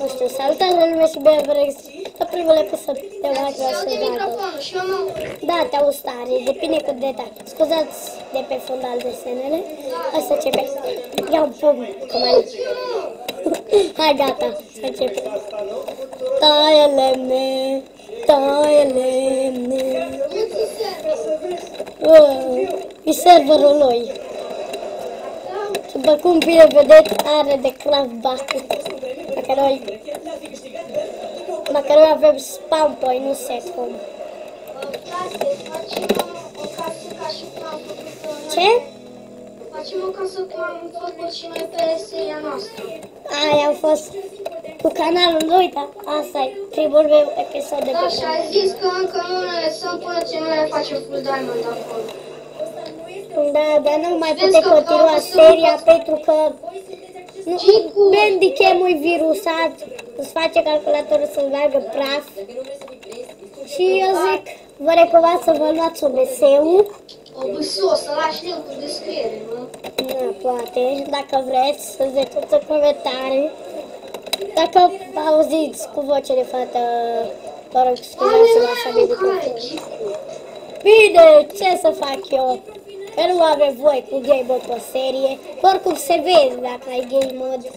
Nu știu, salutare lume și bine vă regăsesc la primul episod de Minecraft. Da, te auzi tare, depinde cât de tare. Scuzați de pe fundal desenele. Asta începe. Iau pum, cum ai. Hai, gata, să începem. Taie lemne, taie lemne. E serverul lui. După cum bine vedeți, are de craft bucket. Dacă noi avem spawn point, nu set home. Ce? Facem o casă cum am făcut și noi pe seria noastră. Aia a fost cu canalul lui, dar asta e primul meu episod de pe Da, și ai zis că încă nu ne lăsăm până ce nu le facem full diamond acolo. Da, dar nu mai putem continua seria pentru că Bandicam-ul virusat, îți face calculatorul să meargă praf. Și eu zic, vă recomand să vă luați OBS-ul. OBS-ul o să lași link în descriere, nu? Da, poate, dacă vreți, să ziceți în comentarii. Dacă auziți cu voce de fată, vă rog, scuzați-mă așa de microfonul. Bine, ce să fac eu? Că nu avem voi cu game mode pe serie. Oricum se vede dacă ai game mode.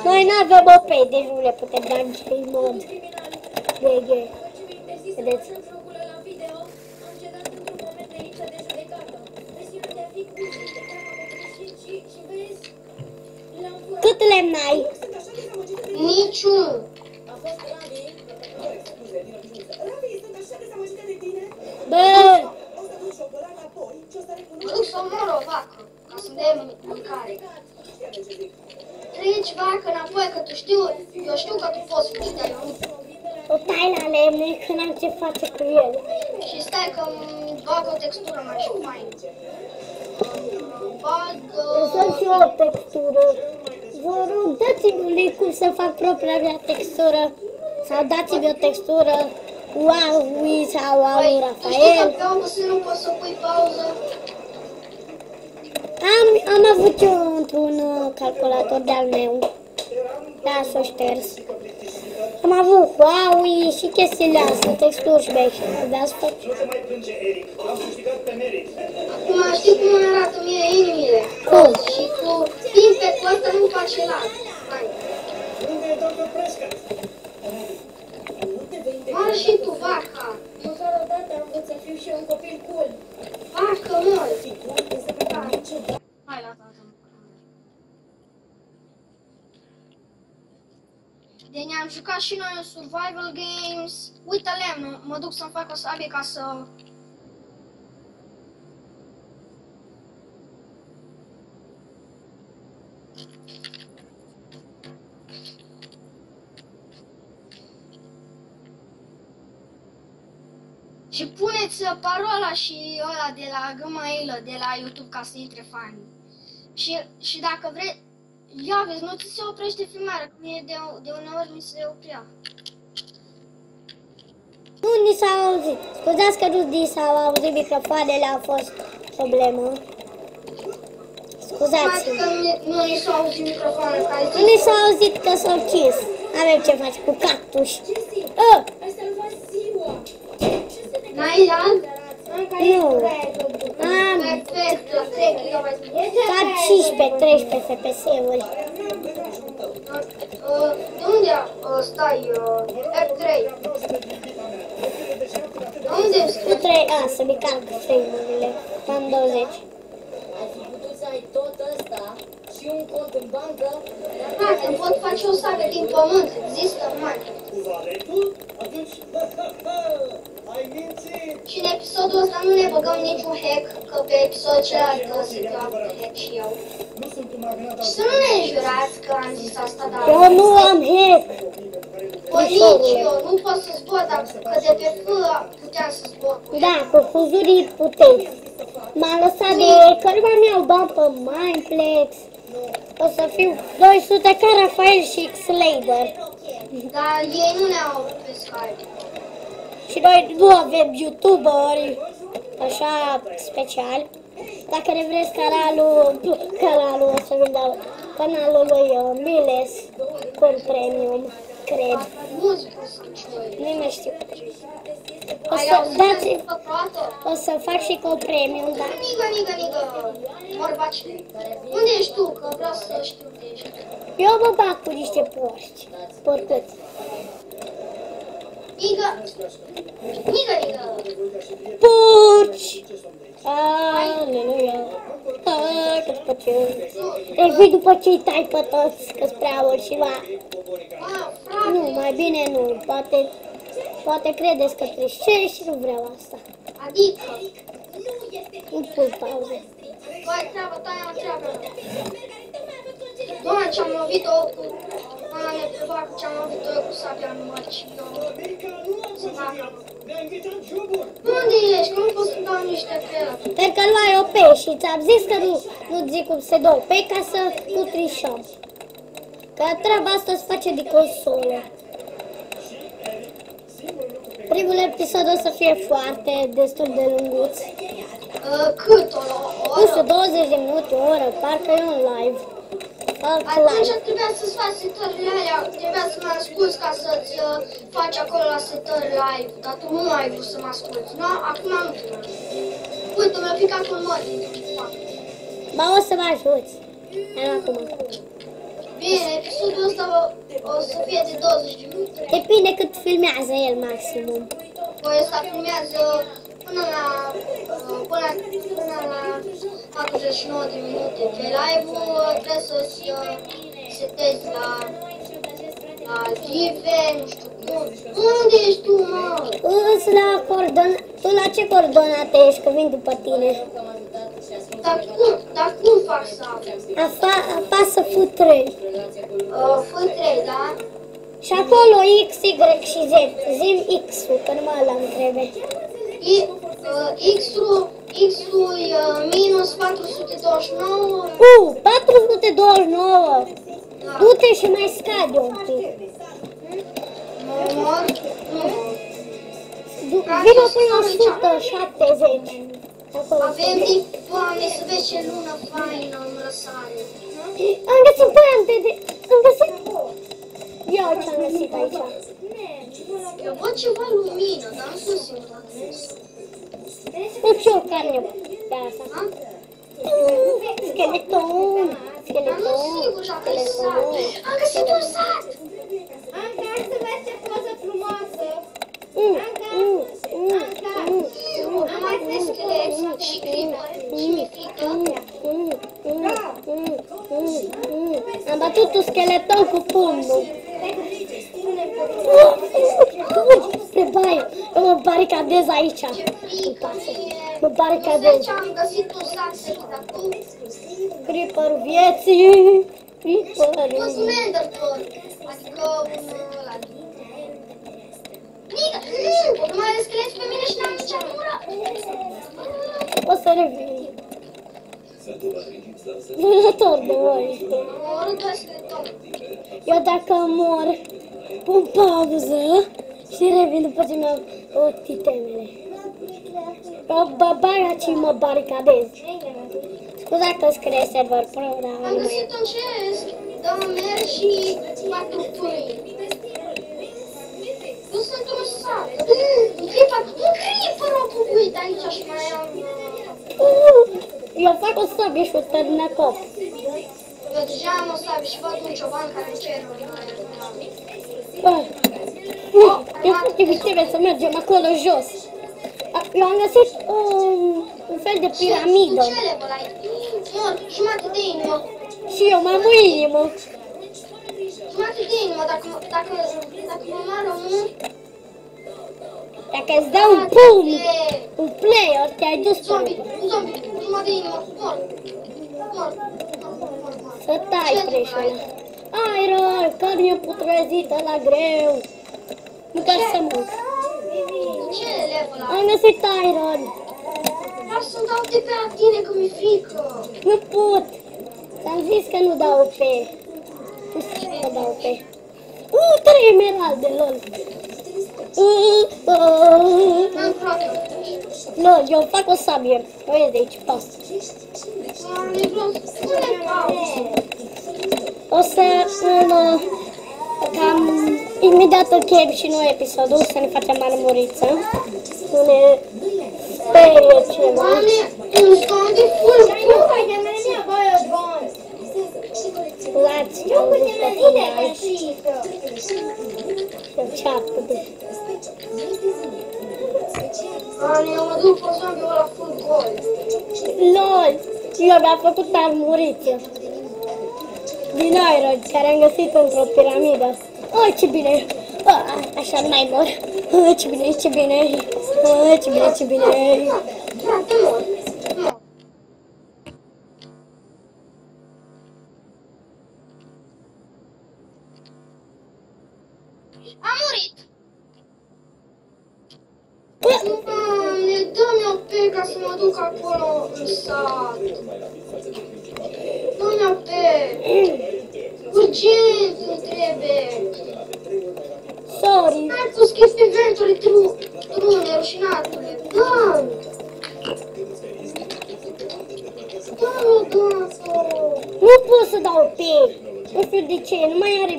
Noi nu avem OP, deci nu le putem da game mode. GG. Vedeți? Cât lemn ai? Niciunul. Bă! Mă duc să omor o vacă, ca să-mi dai mâncare. Treci vacă înapoi, că tu știu, eu știu că tu poți fi, dar eu nu. O tai la lemne că n-am ce face cu el. Și stai că îmi bag o textură mai faină. Să-mi și o textură. Vă rog, dați-mi link cum să fac propria mea textură. Sau dați-mi o textură Huawei sau Huawei Tu știi că Rafael. pe OBS nu poți să pui pauză? Am avut eu într-un calculator de-al meu. Da, s-o șters. Am avut Huawei și chestiile astea, texturi și de asta. Acum știi cum arată mie inimile. Cum? Și cu pimpecul ăsta nu faci lat. Hai. Mă și tu, vaca. Măcar o dată am vrut să fiu și eu un copil cool. Vacă, mă. Hai la tata. Deci ne-am jucat și noi în survival games. Uite lemnul, mă duc să-mi fac o sabie ca să... Și puneți parola și ăla de la Gmail, de la YouTube ca să intre fani. Și dacă vreți, ia vezi, nu ți se oprește filmarea, că mie de uneori mi se oprea. Nu ni s-a auzit. Scuzați că nu ni s-au auzit microfoanele, a fost problemă. Scuzați-mă. Că nu ni s-au auzit microfonul care Nu ni s-a auzit că s-au închis. Avem ce face cu cactus. Ai salvat ziua. n-ai dat? Nu. Am Perfect, la 3 GB. cam 15-13 FPS-uri. De unde stai? F3. De unde îmi scrie? 3, să-mi calc frame-urile. Am 20. Ai fi putut să ai tot ăsta și un cont în bancă, dar Frate, îmi pot face o sabie din pământ, există mai. Și în episodul ăsta nu ne băgăm niciun hack, că pe episodul celălalt se joacă hack și eu. Și să nu ne înjurați că am zis asta, dar... Eu nu am hack. Nici eu, nu pot să zbor, dar că de pe F puteam să zbor. Da, cu fuzurii puteți. M-am lăsat de că nu mai iau bani pe Mineplex. O să fiu 200 ca Rafael și X-Lader. Dar ei nu ne-au pe Skype. Și noi nu avem youtuberi așa special. Dacă revreți canalul o să vă dau canalul lui Miles cu premium, cred. Nu mai știu. O să fac și cu premium, da. Niga, morbaci. Unde ești tu? Că vreau să știu unde ești. Eu mă bag cu niște porci, porcuți. Niga. Porci! Aleluia! Cât păciun! Revii după ce îi tai pe toți, că-s prea mult și va... Nu, mai bine nu, poate credeți că trișez și nu vreau asta. Adică? Nu pun pauză. Băi, treaba ta e o treabă. Doamne, ce-am lovit-o cu... Mama ne întreba ce-am lovit-o cu sabia în mări și eu... Să fac. Unde ești? Că nu pot să dau niște crelă. Pentru că luai OP și ți-am zis că nu zic cum se dă OP ca să nu trișăm. Că treaba asta se face de consolă. Primul episod o să fie foarte destul de lunguț. Cât o oră? Nu știu, 20 de minute, o oră, parcă e un live. Atunci trebuia să-ți faci setările alea, trebuia să mă asculți ca să-ți faci acolo la setări live, dar tu nu ai vrut să mă asculți, nu? Acum nu te mai. Uite, mi-a picat un măr dintr-un fac. Ba, o să mă ajuți. Hai acum. Bine, episodul ăsta o să fie de 20 de minute. Depinde cât filmează el maximum. Păi ăsta filmează până la 49 de minute. Pe live-ul trebuie să-ți setezi la live, nu știu cum. Unde ești tu, mă? Îți la coordonate. Tu la ce coordonate ești, că vin după tine? Dar cum fac să Apasă F3. F3, da? Și acolo X, Y și Z. Zim X-ul, că numai ăla îmi trebuie. X-ul minus 429. 429. Da. Du-te și mai scade un pic. Mor? Nu. Vino până la 170. Acolo. Avem Doamne, să vezi ce lună faină în răsare. Am găsit plante de... Am găsit... Ia ce-am găsit aici. Eu văd ceva lumină, dar nu sunt sigur dacă e. Uite și o carne de asta. Skeleton. Dar nu sunt sigur dacă e sat. Am găsit un sat! Anca, să vezi ce poză frumoasă! Am mai trei scheleți și creeper și mi-e frică. Am batut un skeleton cu pumnul. Pe baie, eu mă baricadez aici. Ce frică mie! Mă Nu baricadez. zice, am găsit un sat secret acum. Creeper vieții. Creeper. Fost un enderpearl, adică un ăla. Nică! Nu mai ales scheleți pe mine și n-am nici armură. O să revin. Vânător de ori. Am omorât doi skeleton. Eu dacă mor, pun pauză și revin după ce mi-am itemele. Aici mă baricadez. Scuza că scrie server pro, dar Am găsit un chest, două meri și 4 pâini. Nu sunt un sat. Un creeper a bubuit aici și mai am... eu fac o sabie și o termină cop. Eu deja am o sabie și văd un cioban care îmi cer E foarte bine să mergem acolo jos. Eu am găsit un fel de piramidă. Ce level ai? Mor, jumate de inimă. Și eu mai am o inimă. Jumate de inimă, dacă mă moară un... Dacă îți dau un pumn, un player, te-ai dus pe Zombie, un zombie, jumătate de inimă, mor. să tai preșul. Iron, carne putrezită la greu. Nu ca să mânc. Ce level ai? Am găsit iron. Vreau să dau de pe la tine că mi-e frică. Nu pot. Ți-am zis că nu dau pe. Nu știu că dau pe. 3 emeralde, lol. Am croche. Nu, eu fac o sabie. O ies de aici, pas. O să cam imediat încheiem și noi episodul, să ne facem marmuriță. Nu ne sperie ceva. Luați ce au zis pe fundal. Și ceapă de... Eu mă duc pe zombie ăla full gol. LOL! Eu mi-am făcut armuriță din iron, care am găsit într-o piramidă. Oh, ce bine! Așa nu mai mor. Ce bine, ce bine! Ce bine, ce bine! Am murit! Doamne, dă-mi o pe ca să mă duc acolo în sat. Dă-mi o pe! Urgent îmi trebuie! Sorry! Hai cu schimb pe venturi trune, rușinatule! Dă-mi! Dă-mi o dată! Nu pot să dau pe! Nu știu de ce, nu mai are...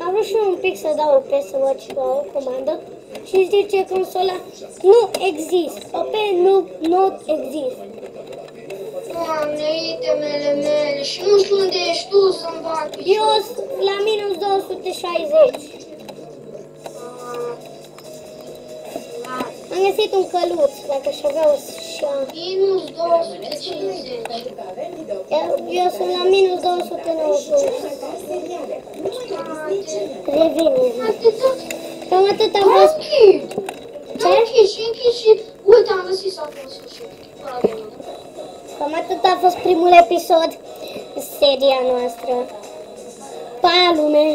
Am vrut și eu un pic să dau pe să văd și o comandă. Și zice consola, nu există. OP nu există. Doamne, itemele mele și nu știu unde ești tu să-mi bag picior. Eu sunt la minus 260. Am găsit un căluț, dacă și aveau așa. Minus 250. Eu sunt la minus 290. Revine. Cam atât am fost. Închis și uite, am găsit satul în sfârșit. Cam atât a fost primul episod în seria noastră. Pa, lume!